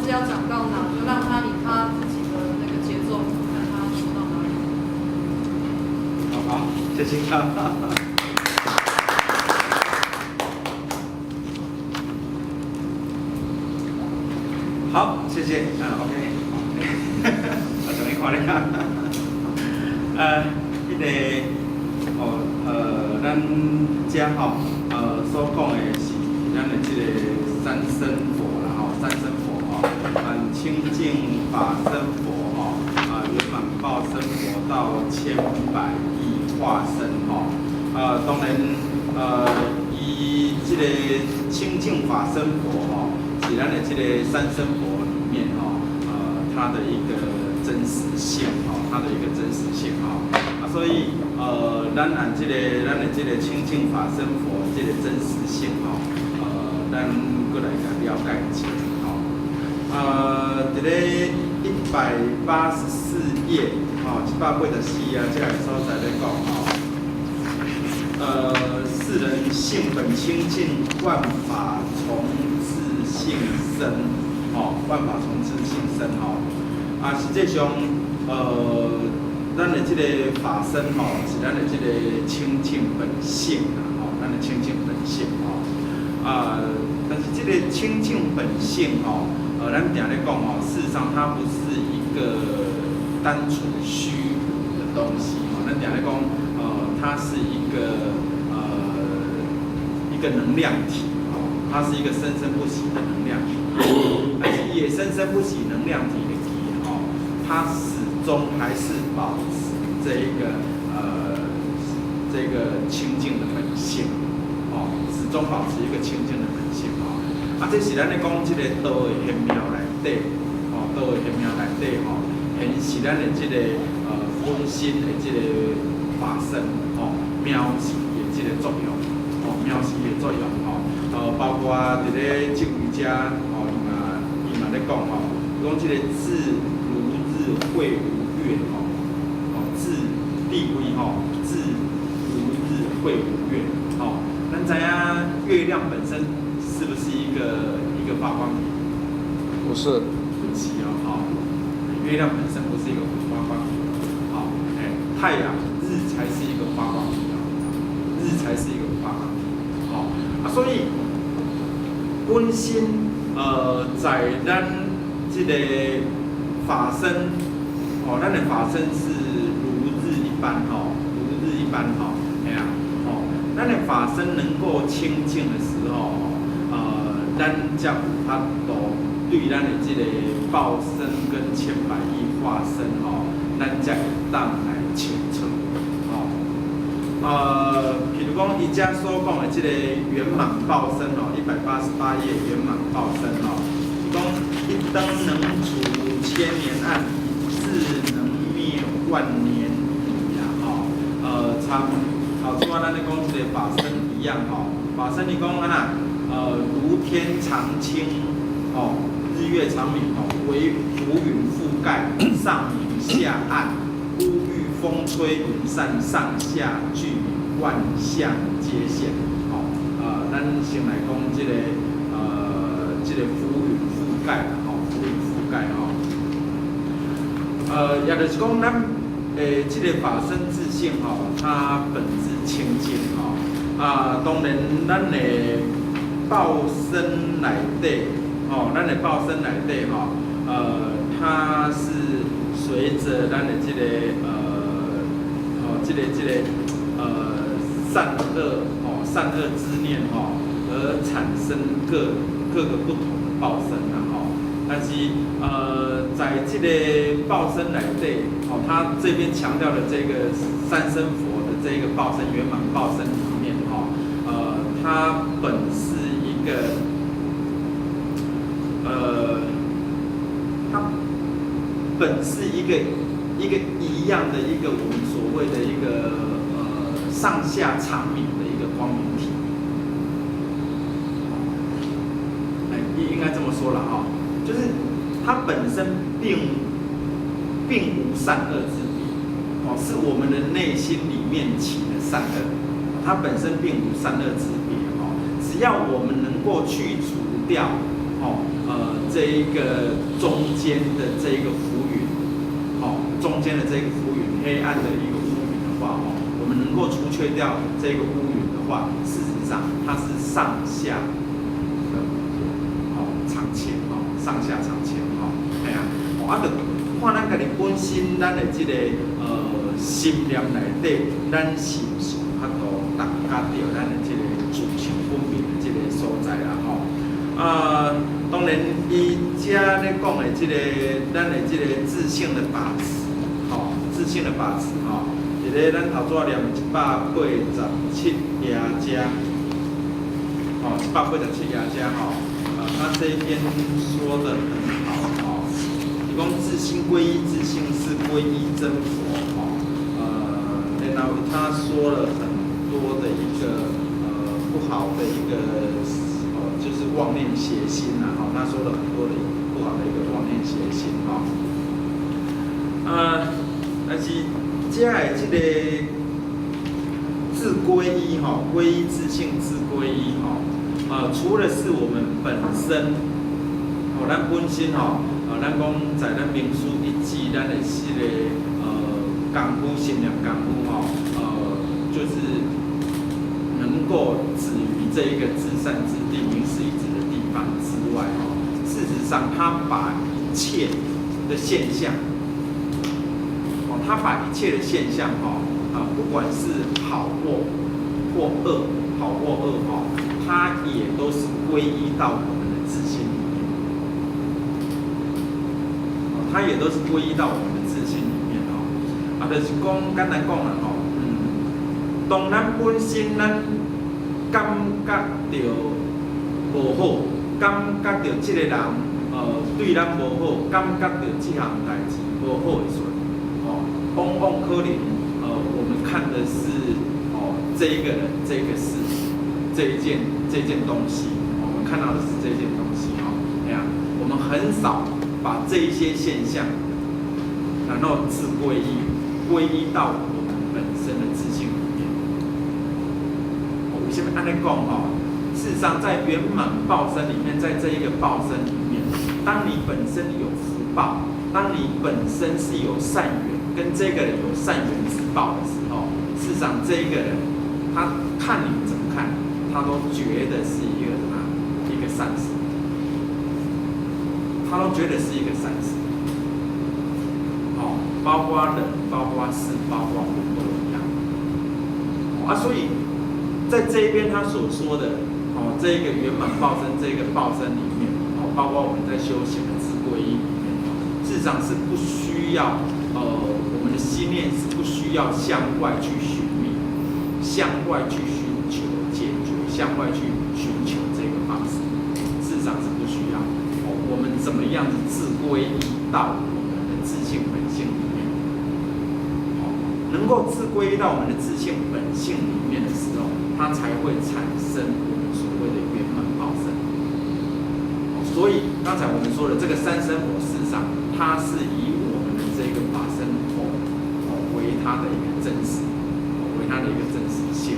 西要讲到哪，就让他以他自己的那个节奏，看他说到哪里。好，谢谢。好，谢谢。OK。我终于看了。迄个咱遮所讲的是咱的这个三身佛啦三身佛清净法身佛圆满报身佛到千百亿化身当然以这个清净法身佛是咱的这个三身佛里面它的一个真实性它的一个真实性所以咱的这个清净法身佛这个真实性咱过来甲了解一下伫184页184页这个所在咧讲世人性本清净，万法从自性生万法从自性生实际上咱的这个法身是咱的这个清净本性咱的清净本性但是这个清净本性咱常咧讲事实上它不是一个单纯虚无的东西咱常咧讲它是一个能量体它是一个生生不息的能量体，但是也生生不息能量体的体它始终还是保持这个清净的本性始终保持一个清净的本性这是咱咧讲这个道的玄妙内底道的玄妙内底显示咱的这个本身的这个法身妙是的这个作用妙是的作用包括伫咧这位遮伊嘛咧讲讲这个智如日慧如月智地位智如日慧如月咱知影月亮本身是不是一个发光体？不是，不是月亮本身不是一个发光体太阳日才是一个发光体日才是一个发光体所以本身在咱这个法身咱的法身是如日一般如日一般咱的法身能够清净的时候咱才有法度对咱的这个报身跟千百亿化身咱才会当来清楚譬如讲伊遮所讲的这个圆满报身188页圆满报身讲一灯能除千年暗，一字能灭万年疑参好像咱咧讲这个法身一样法身你讲如天长青日月长明为浮云覆盖，上明下暗，乌郁风吹云散，上下俱万象皆现咱先来讲这个浮云覆盖浮云覆盖也就是讲咱这个法身自性它本质清净当然咱的报身内底咱的报身内底它是随着咱的这个善恶之念而产生各个不同的报身但是在这个报身内底它这边强调的这个三身佛的这个报身圆满报身里面它本是一个它本是一个一样的一个我们所谓的一个上下长明的一个光明体，应该这么说了就是它本身并无善恶之别是我们的内心里面起的善恶，它本身并无善恶之别只要我们能够去除掉这一个中间的这一个浮云，中间的这个浮云，黑暗的一个乌云的话，我们能够除却掉这个乌云的话，事实上它是上下的，长浅，上下长浅，哎呀，就看咱家己本身，咱的这个心念内底，咱是不是有法度达到咱的这个自性分明的这个所在啦，当然，伊遮咧讲的这个，咱的这个自性的把持，自性的把持，伫咧咱头拄念187页遮，187页遮，他这一篇说的很好，伊讲自性归一，自性是归一真佛，然后他说了很多的一个不好的一个。就是妄念邪心啦，他说了很多的不好的一个妄念邪心，但是这的这个自归依，归依自性自归依，除了是我们本身，咱本身，咱讲在咱民俗一记，咱的这个功夫心念功夫，就是能够止于这一个至善之地、明师一指的地方之外，事实上，他把一切的现象，不管是好或恶，它也都是归依到我们的自心里面，就是讲简单讲啦，当咱本身咱感觉到无好，感觉到这个人对咱无好，感觉到这项代志无好的时候，往往可能我们看的是这一个人、这个事、这件东西，我们看到的是这件东西，我们很少把这一些现象，然后自归依到我们本身的自性里面。为什么按呢讲事实上，在圆满报身里面，在这一个报身里面，当你本身有福报，当你本身是有善缘，跟这个人有善缘之报的时候，事实上这一个人，他看你怎么看，他都觉得是一个什么？一个善事，他都觉得是一个善事。包括人、包括事、包括物都一样。所以在这一边他所说的，这一个圆满报身，这一个报身里面，包括我们在修行的自归依里面，事实上是不需要，我们的心念是不需要向外去寻觅，向外去寻求解决，向外去寻求这个方式，事实上是不需要。我们怎么样子自归依到我们的自性本性里面？能够自归到我们的自性本性里面的时候，它才会产生我们所谓的圆满报身。所以刚才我们说的这个三身佛，事实上它是以我们的这个法身佛为它的一个真实，为它的一个真实性，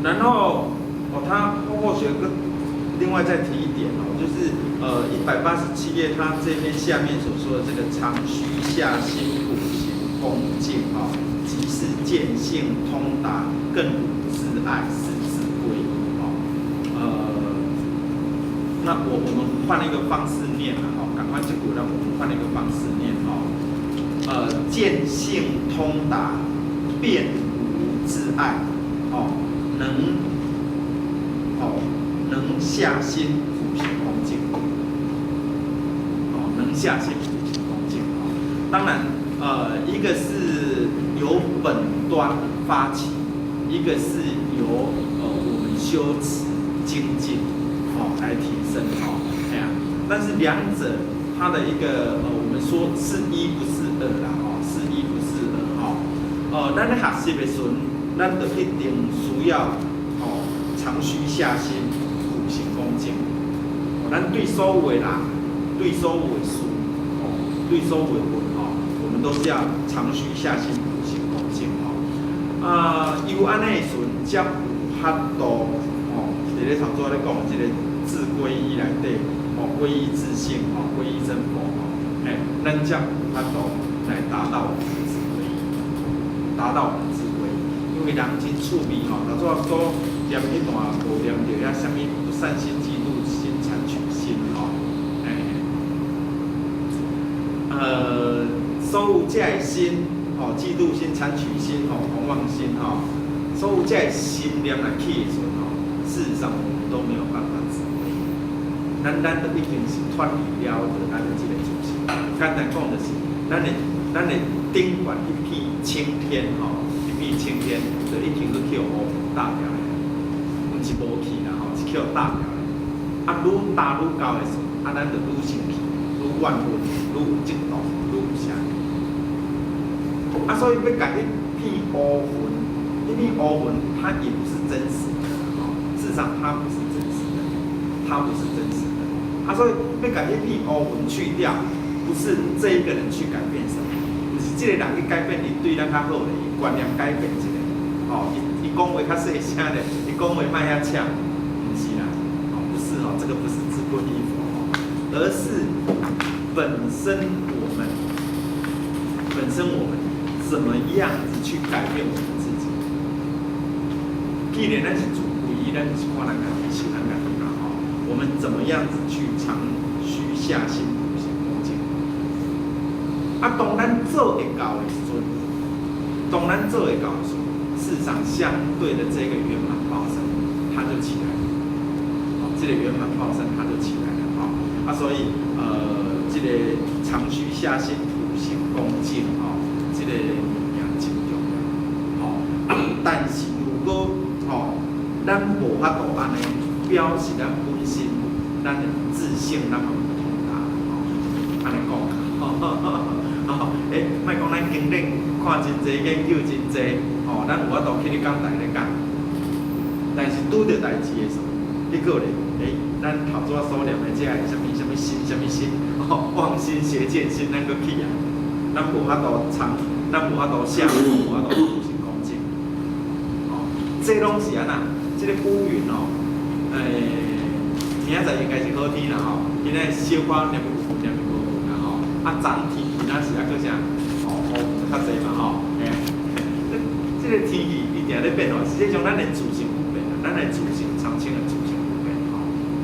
然后他或许另外再提一点就是187页他这边下面所说的这个常须下心普行恭敬即是见性通达，更无自爱，是自归依那我们换一个方式念赶快这股让我们换一个方式念见性通达，便无自爱能下心普行恭敬，能下心普行恭敬当然，一个是由本端发起，一个是由我们修持精进来提升但是两者它的一个我们说是一不是二啦是一不是二咱咧学习的时阵，咱就一定需要常须下心。普行恭敬，咱对所有的人，对所有的事，对所有的人我们都是要常须下心普行恭敬有安尼的时阵，才有法度伫咧个头拄仔咧讲的即个自归依内底，皈依自性，皈依真佛，咱才有法度来达到我们的自归依，达到我们的自归依。因为人真趣味头拄仔所念迄段无念着遐啥物不善心、嫉妒心、谄取心所有这个心，嫉妒心、谄取心、狂妄心，所有这个心念来起的时候，事实上我们都没有办法自归。咱都已经是脱离了咱的这个自性。简单讲就是，咱的顶悬一片青天，一片青天，就已经去叫乌云打掉的，毋是无去啦，是叫打掉的。愈打愈高的时候，咱就愈生气，愈怨恨，愈有嫉妒，愈有啥？所以要改一片乌云，一片乌云它也不是真实的，事实上它不是真实的，它不是真实的。所以要改一片乌云去掉，不是这一个人去改变什么，不是这个人去改变你对咱较好的，伊观念改变一个，伊讲话较细声的，伊讲话莫遐呛，不是啦，不是这个不是自归依佛，而是本身我们怎么样子去改变我们自己？既然咱是自归依，咱是看咱家己是咱家己嘛我们怎么样子去常虚下心普行恭敬？当咱做会到的时阵，事实上相对的这个圆满报身，它就起来了。这个圆满报身它就起来了所以这个常虚下心普行恭敬这个也真重要但是如果咱无法度安尼表示咱本身咱的自性咱嘛不通达安尼讲莫讲咱经历看真济研究真济咱有法度去你讲台咧讲，但是拄着代志的时候，你个咧咱头拄仔所念的这个什么心，妄心、邪见心，咱搁去咱无法度咱无法度下，无法度普行恭敬。这拢是安那？这个乌云明仔载应该是好天啦今仔小可念无云啦昨天气那是搁啥？较济嘛这个天气一定在变实际上咱的自性不变咱的自性常青的自性不变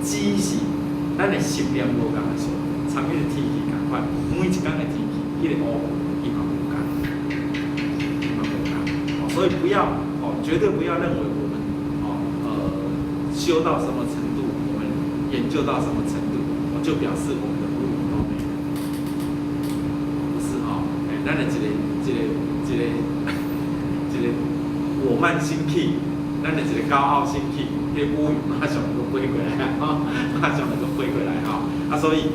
只是咱的心念无共的时候，参与的天气共款，每一天的天气，迄个乌云伊嘛无共，所以不要绝对不要认为我们修到什么程度，我们研究到什么程度，就表示我们的乌云都没了，不是咱的一个我慢心气，咱的一个高傲心气。这乌云马上就飞过来马上就飞过来所以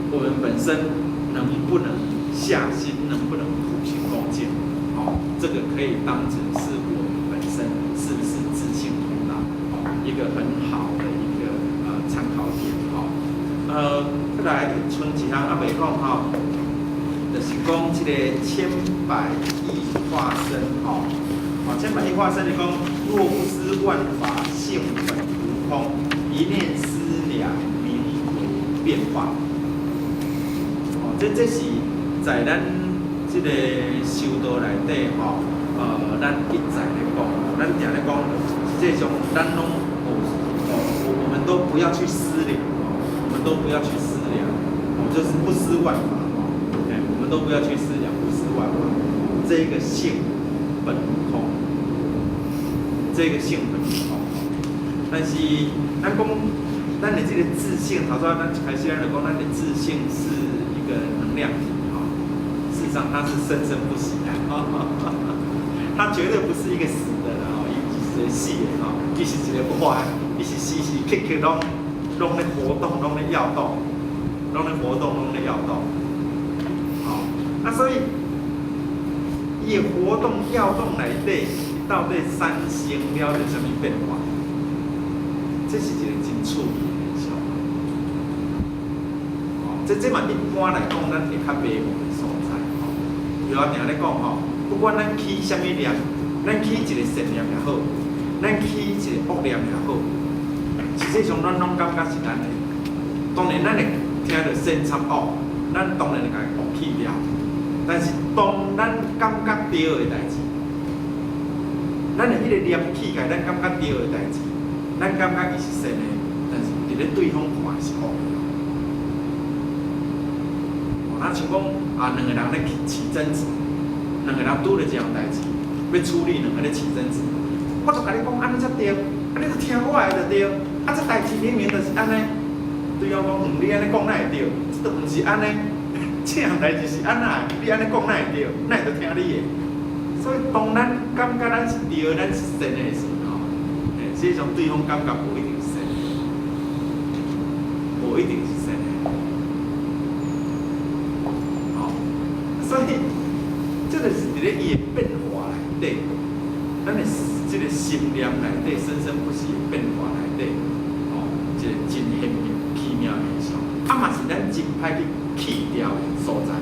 我们本身能不能下心，能不能普行恭敬这个可以当成是我们本身是不是自性通达一个很好的一个参考点再来剩一项未讲就是讲这个千百亿化身千百亿化身，你讲若不思万法性本无空，一念思量名为变化。这是在咱这个修道内底咱一再来讲，咱常来讲，这种咱拢我们都不要去思量，我们都不要去思量，就是不思万法我们都不要去思量，不思万法，这个性本无空。这个性本无空，但是咱讲咱的这个自性，头先咱一开始咱就讲，咱的自性是一个能量体事实上它是生生不息的它绝对不是一个死的伊是一个死的伊是一个活的，伊是时时刻刻拢咧活动，拢咧摇动，拢咧活动，拢咧摇动。所以伊的活动摇动内底。到底产生了是什么变化？这是一个真趣味的现象。这嘛一般来讲，咱会较迷茫的所在。有定咧讲不管咱起什么念，咱起一个善念也好，咱起一个恶念也好，实际上咱拢感觉是安尼。当然，咱会听到善插恶，咱当然会甲伊恶去掉。但是当咱感觉对的代志，咱的迄个念起来，咱感觉对的代志，咱感觉伊是善的，但是伫咧对方看是恶的。那像讲两个人咧起争执，两个人拄着一样代志，要处理两个咧起争执，我就甲你讲安尼才对，你就听我的就对，这代志明明就是安尼，对方讲你安尼讲哪会对？这都毋是安尼，这样代志是安那，你安尼讲哪会对？哪会就听你的？所以当咱感觉咱是对，咱是善的时候，实际上对方感觉无一定是善的，无一定是善的。所以，这个是伫咧伊的变化内底，咱的这个心念内底生生不息的变化内底，一个真奇妙的现象，嘛是咱真歹去去掉的所在。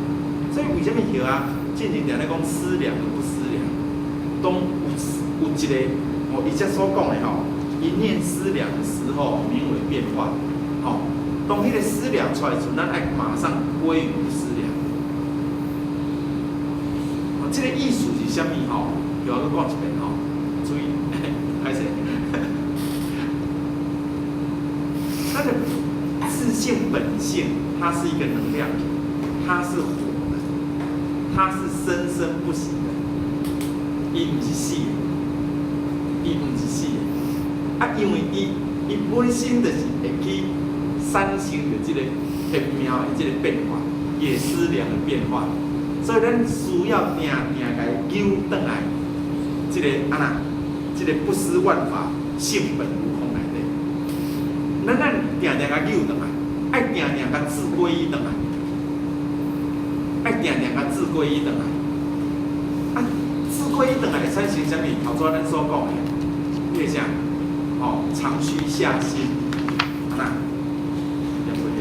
所以为什么后啊，进前常咧讲思量与不思量，当有一个伊遮所讲的一念思量的时候，名为变化。当迄个思量出来的时候，咱爱马上归于不思量。这个意思是啥物又要讲一遍注意，开始。它的自性本性，它是一个能量，它是活的，它是生生不息的。伊毋是死的，伊毋是死的。因为伊本身就是会去产生着这个玄妙的这个变化，也思量的变化。所以咱需要定定来揪转来，这个这个不思万法性本无空内底。咱定定甲揪转来，爱定定甲自归依转来，爱定定甲自归依转来。自归依转来会产生啥物？头先咱所讲的，迄个啥？长须下心，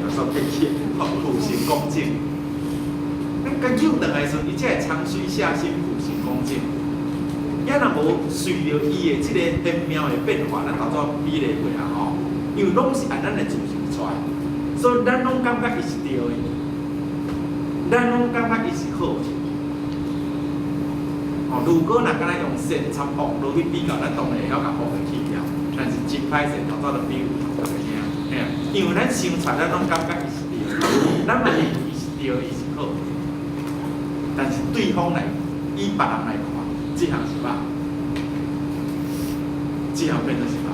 有时候可以普行恭敬。甲揪转来时，伊才会长须下心，普行恭敬。也若无随着伊的即个玄妙的变化，咱头先比例过啊因为拢是按咱的自性出来，所以咱拢感觉伊是对的，咱拢感觉伊是好的。如果若敢若用善插恶落去比较，咱当然会晓甲恶的去掉，但是真歹势，头先就比有头个听，因为咱生出来，咱拢感觉伊是对的，咱嘛认为伊是对的，伊是好的。但是对方来，以别人来看，这项是歹，这项变做是歹。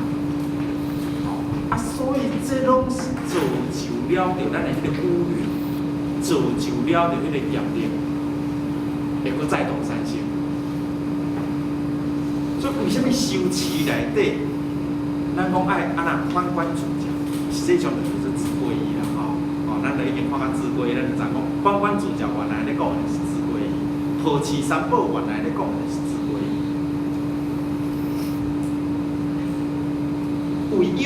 所以这拢是造就了着咱的迄个乌云，造就了着迄个业力，会阁再度产生。所以为什么修持内底，咱讲爱反观主角，实际上就是自归依啦咱就已经看到自归依，咱就知讲反观主角原来咧讲的是自归依，抱持三宝原来咧讲的是自归依。为诱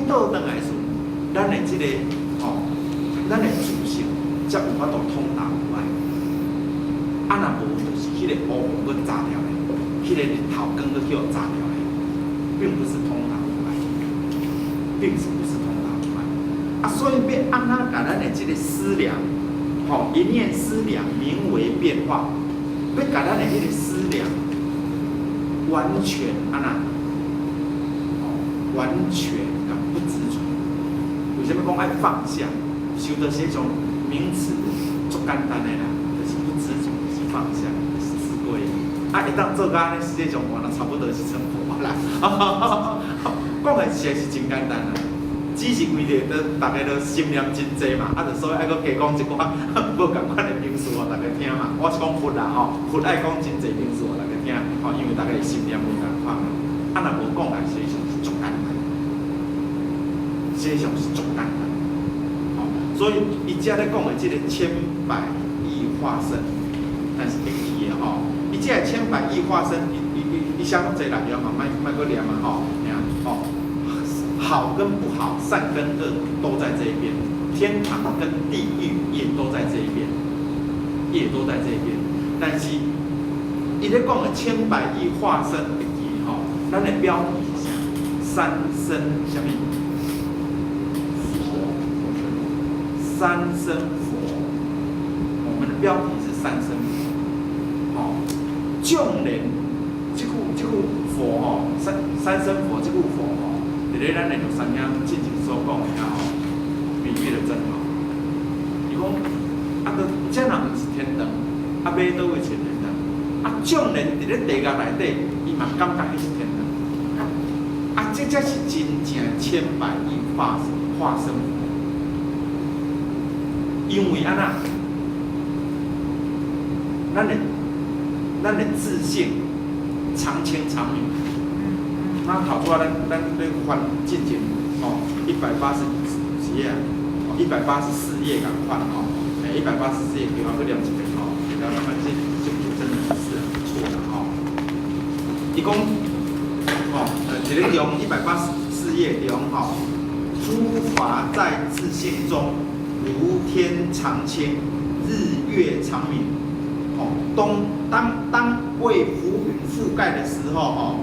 导转来时，咱的这个咱的自性才有法度通达有爱。若无就是迄个乌云阁炸掉咧。迄个日头光都叫炸掉嘞，并不是通达无碍，并不是通达无碍。所以要安怎甲咱的这个思量，一念思量名为变化，要甲咱的迄个思量完全完全甲不执着。为什么讲爱放下？修的是一种名词，足简单的啦，就是不执着，是放下，是自归。会当做甲安尼，实际上原来差不多是成佛啦。讲的实在是真简单啦，只是为着大家都心念真济嘛，所以爱阁加讲一寡无共款的名词互大家听嘛。我是讲佛啦佛爱讲真济名词互大家听，因为大家的心念无共款嘛。若无讲来，实际上是足简单，实际上是足简单。所以伊遮咧讲的即个千百亿化身，但是会记的伊这个千百亿化身，伊写咁济内容嘛，莫阁念嘛好跟不好，善跟恶都在这一边，天堂跟地狱也都在这一边，也都在这一边。但是伊咧讲的千百亿化身会记咱的标题是三生什么？三生佛。我们的标题是三生佛。哦，众人这句佛哦，三生佛这句佛哦，伫咧咱的六三兄进前所讲的啊吼，比喻的真好。伊讲啊，都这人是天堂，啊买倒位找天堂？啊，众人伫咧地狱内底，伊嘛感觉迄是天堂。啊，这才是真正千百亿化身佛。因为安那，咱的自性常清常明，那跑出来咱咧翻进前哦180页啊，184页共翻哦，184页对啊，去念一遍哦，然后慢慢这部真的是很不错的哦。伊讲哦，一个用184页中吼，诸法在自性中，如天常清，日月常明。哦，当为浮云覆盖的时候，哦，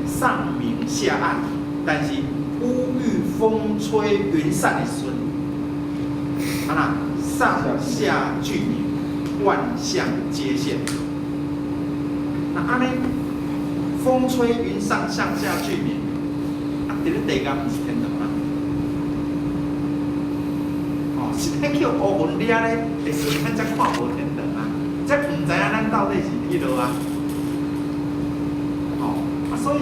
上明下暗，但是乌郁风吹云散的时阵，啊那上下俱明，万象皆现。那安尼风吹云上，上下俱明，啊，伫咧地狱不是天堂啊？哦，是咧叫乌云掠咧的时阵，咱才看无天堂啊。这唔知影咱到底是迄落啊？哦，啊，所以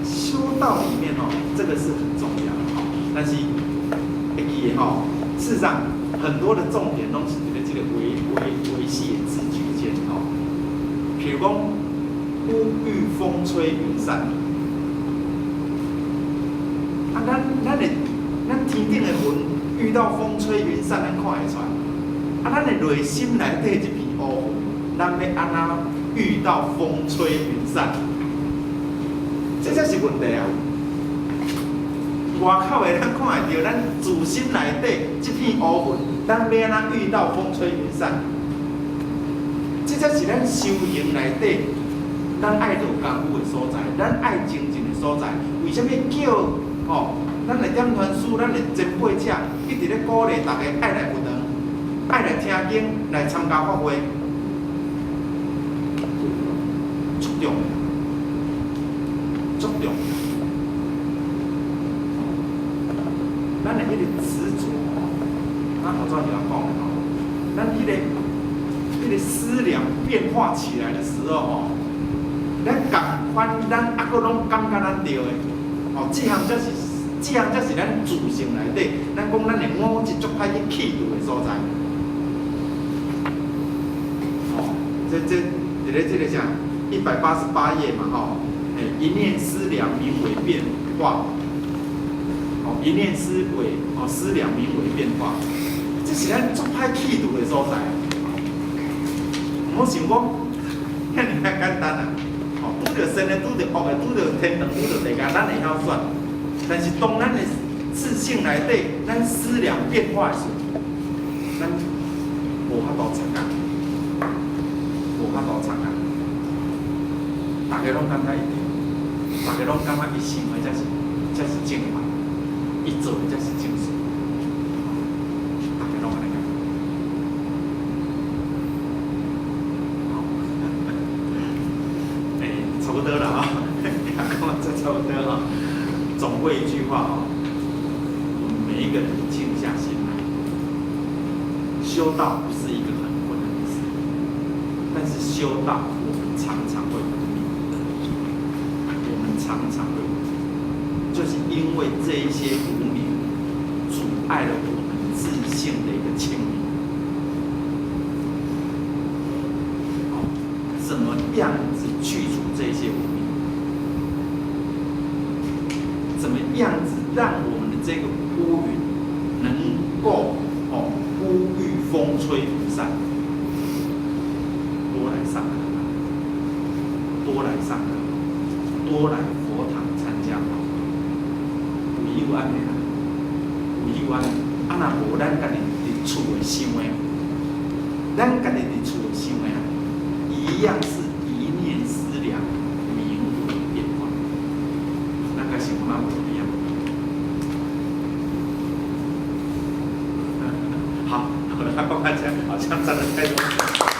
修道里面哦，这个是很重要的哦。但是会记的哦，事实上很多的重点拢是伫咧这个维系的字句间哦。譬如讲，乌郁风吹云散，啊，咱天顶的云遇到风吹云散，咱看会出来。啊，咱的内心内底这片乌云，咱要安怎遇到风吹云散？这才是问题啊！外口的咱看会到，咱自心内底这片乌云，咱要安怎遇到风吹云散？这才是咱修行内底，咱爱做功夫的所在，咱爱精进的所在。为什么叫哦？咱的点传师，咱的前辈者一直咧鼓励大家爱来学堂。爱来听经，来参加法会，足重要，足重要。咱的迄个执着，咱好早就要讲了哦。咱迄个思量变化起来的时候哦，咱共款，咱还阁拢感觉咱对的。哦，这项才是咱自性内底，咱讲咱的五质足歹去气度的所在。这个讲188页嘛，吼，一念思量名为变化，哦，一念思量名为变化，这是咱足歹气度的所在。唔好想讲，遐尔简单啊，哦，拄着生的，拄着恶的，拄着天堂，拄着地狱，咱会晓选。但是当咱的自性内底，咱思量变化时，咱无法度参加。大家拢感觉一定，大家拢感觉伊想的才是正法，伊做的才是正事。大家拢安尼讲。好，差不多了啊，讲这差不多啊。总归一句话啊，我们每一个人静下心来，修道不是一个很困难的事，但是修道我们常常会。常常会，就是因为这一些无明阻碍了我们自性的一个清明。好，怎么样子去除这些无明？怎么样子让我们的这个乌云能够乌郁风吹云散？多来上课，多来上课。多来佛堂参加法会，有安尼啦，有安。啊，若无咱家己伫厝诶想诶，咱家己伫厝诶想诶啊，一样是一念思量，名为变化。情吗？我一样。好，我来帮大家好像占了太多。